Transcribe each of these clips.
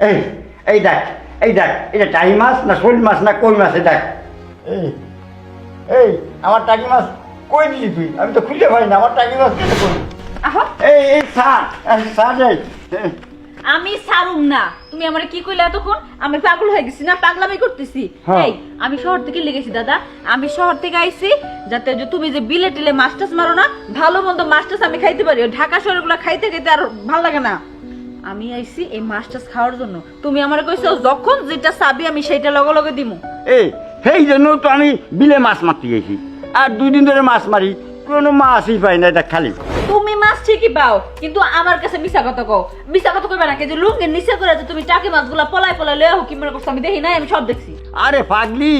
এই এই দেখ, এই দেখ, এটা টাকি মাছ না শোল মাছ না কই মাছ? দেখ, এই এই আমার টাকি মাছ কই দিলি তুই? আমি তো খুঁজে পাই না আমার টাকি মাছ কেটে কই। আহো, এই এই স্যার, স্যার আমি সারুম না। তুমি আমার কি কইলা এতক্ষণ? আমি পাগল হয়ে গেছি না, পাগলামি করতেছি। হ্যাঁ। এই আমি শহর থেকে লেগেছি দাদা, আমি শহর থেকে আইছি যাতে যে তুমি যে বিলে টিলে মাছ টাছ মারো না, ভালো মন্দ মাছ টাছ আমি খাইতে পারি। ওই ঢাকা শহরগুলো খাইতে খাইতে আর ভালো লাগে না। আমি আইছি এই মাছ টাছ খাওয়ার জন্য। তুমি আমার কইছো যখন যেটা চাবি আমি সেইটা লগে লগে দিমু। এই সেই জন্য তো আমি বিলে মাছ মারতে গেছি, আর 2 দিন ধরে মাছ মারি, কোনো মাছই পাই না। এটা খালি তুমি মাছ ঠিকই পাও, কিন্তু আমার কাছে মিছা কথা কও। মিছা কথা কইবা না, যে লুঙ্গের নিচে করে যে তুমি টাকি মাছগুলা পলাই পলাই লয়ে আহো, কি মনে করছো আমি দেখি নাই? আমি সব দেখছি। আরে পাগলি,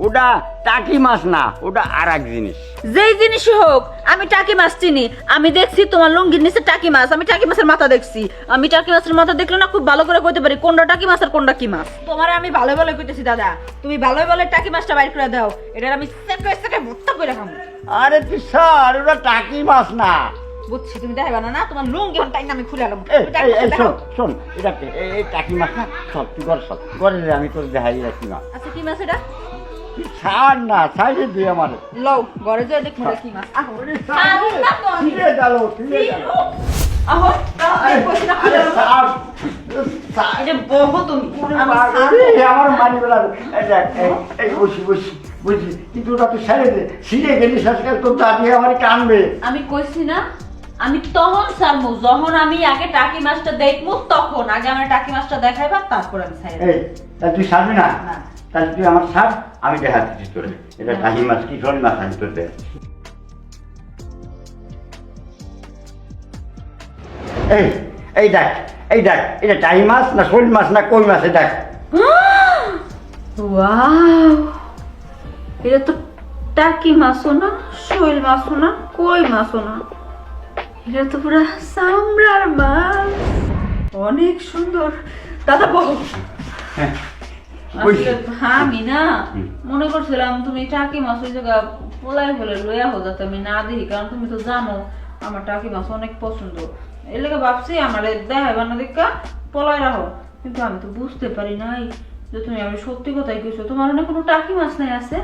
ওটা টাকি মাছ না, ওটা আর এক জিনিস। যেই জিনিসই হোক, আমি টাকি মাছ চিনি। আমি দেখছি তোমার লুঙ্গির নিচে টাকি মাছ, আমি টাকি মাছের মাথা দেখছি। আমি টাকি মাছের মাথা দেখলে না খুব ভালো করে কইতে পারি কোনটা টাকি মাছ আর কোনটা কি মাছ। তোমার আমি ভালো ভালো কইতেছি দাদা, তুমি ভালো ভালো টাকি মাছটা বাইর করে দাও, এটা আমি সেকে সেকে ভর্তা করে খাবো। আরে তুই স্যার, ওটা টাকি মাছ না। বুঝছি, তুমি দেখাবা না, না তোমার লুঙ্গি টাইম আমি খুলে আলাম। এই শোন শোন, এটা এই টাকি মাছ না, চল তুই ঘর চল, ঘরে আমি তোর দেখাই রাখি না। আচ্ছা কি মাছ এটা? ছাড় না, ছাইড়ে দিয়ে আমার লও ঘরে যাই দেখো কি মাছ। আহো আরে না তো আমি ফিরে গেলো, ফিরে গেল। আহো আরে কইছি না আরে স্যার, স্যার, এটা বহু তুমি আমার মানি বেলা এই বসি বসি বুঝলি, কিন্তু ওটা তো ছেড়ে দে, ছিঁড়ে গেলি শেষকাল তোর দাদি আমার কানবে। আমি কইছি না, আমি তখন সারমু যখন আমি আগে টাকি মাছটা দেখবো, তখন আগে আমার টাকি মাছটা দেখাইবা, তারপর আমি ছাইড়া এই তাহলে তুই ছাড়বি না? না। তাহলে তুই আমার ছাড়, আমি দেখা দিচ্ছি তোরে। এটা টাকি মাছ কি শোল মাছ আমি তোর দেখ। এই এই দেখ, এই দেখ, এটা টাকি মাছ না শোল মাছ না কই মাছ? দেখ, ওয়াও, এটা তো টাকি মাছও না, শৈল মাছও না, কই মাছও না, এটা তো পুরো চামড়ার মাছ। অনেক সুন্দর দাদা, বহু হ্যাঁ আসলে আমি না মনে করছিলাম তুমি টাকি মাছ ওই জায়গা পোলাই বলে লইয়া হো, যাতে আমি না দেখি, কারণ তুমি তো জানো আমার টাকি মাছ অনেক পছন্দ। এর লেগে ভাবছি আমার দেখাইবা না দেখা পলাই রাখো, কিন্তু আমি তো বুঝতে পারি নাই যে তুমি আমি সত্যি কথাই কইছো তোমার অনেক কোনো টাকি মাছ নাই আছে।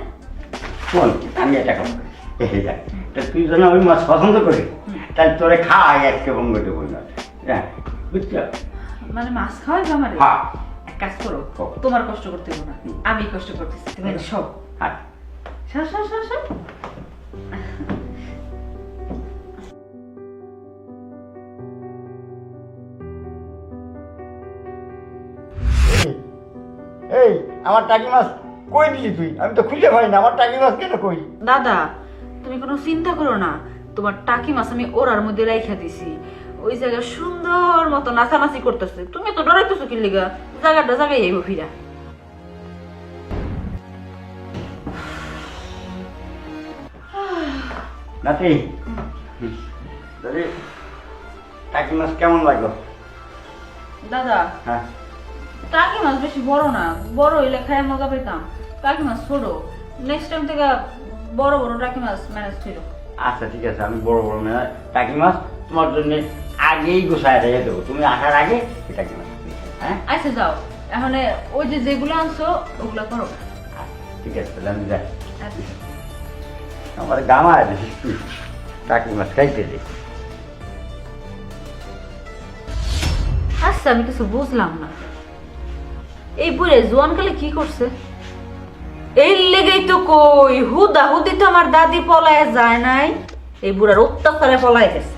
শোন, আমি এটা খাবো। এই দেখ, তা তুই যেন ওই মাছ পছন্দ করি, তাহলে তোরে খাওয়াই আজকে বঙ্গতে বই মাছ। হ্যাঁ বুঝছো? মানে মাছ খাওয়াই আমার হ্যাঁ এক কাজ করো, তোমার কষ্ট করতে হবে না, আমি কষ্ট করতেছি। তুমি সব হ্যাঁ। সর সর সর সর। এই আমার টাকি মাছ কই দিলি তুই? আমি তো খুঁজে পাই না আমার টাকি মাছ কেন কই। দাদা তুমি কোনো চিন্তা করো না, তোমার টাকি মাছ আমি ওরার মধ্যে রাইখা দিছি। ওই জায়গা সুন্দর মতো নাচানাচি করতেছে, তুমি তো ডরাইতেছো কি লিগা? জায়গাটা জায়গায় আইবো ফিরা। নাতি, টাকি মাছ কেমন লাগলো? দাদা হ্যাঁ টাকি মাছ বেশি বড় না, বড় হইলে খায় মজা পেতাম। টাকি মাছ ছোট, নেক্সট টাইম থেকে বড় বড় টাকি মাছ ম্যানেজ ছিল। আচ্ছা ঠিক আছে, আমি বড় বড় না টাকি মাছ তোমার জন্য আগেই গোছায় রেখে দেবো, তুমি আসার আগে এই টাকি মাছ। হ্যাঁ আচ্ছা যাও, এখন ওই যে যেগুলো আনছো ওগুলা করো। ঠিক আছে, তাহলে আমি যাই। আচ্ছা। আমার গামায় টাকি মাছ খাইতে দে। আচ্ছা আমি কিছু বুঝলাম না, এই বুড়ে জোয়ানকালে কি করছে? এই লেগেই তো কই হুদা হুদি তো আমার দাদি পলায় যায় নাই, এই বুড়ার অত্যাচারে পলায় গেছে।